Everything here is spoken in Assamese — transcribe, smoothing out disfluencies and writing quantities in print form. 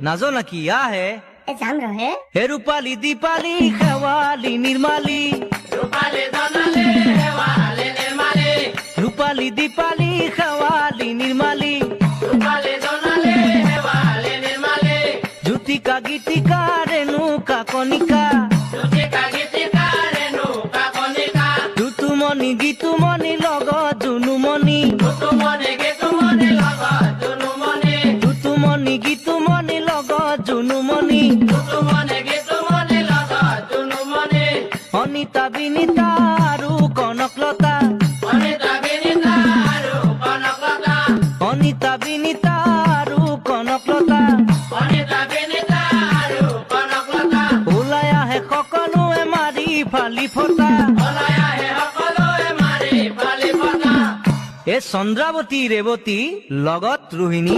নাজো নাকি আহে যাম ৰহে হে ৰূপালী দীপালী শেৱালী নিৰ্মালী ৰূপালী দীপালী শেৱালী নিৰ্মালী জ্যোতিকা গীতিকা ৰেণুকা কণিকা তুতুমণি গীতুমণি লগত জুনুমণি তুতুমণি গীতুমণি লগত জুনুমণি অনিতা বিনীতা আৰু কনকলতা অনিতা বিনীতা আৰু কনকলতা ওলাই আহে সকলোৱে মাৰি ফালি ফটা এ চন্দ্ৰাৱতী ৰেৱতী লগত ৰোহিণী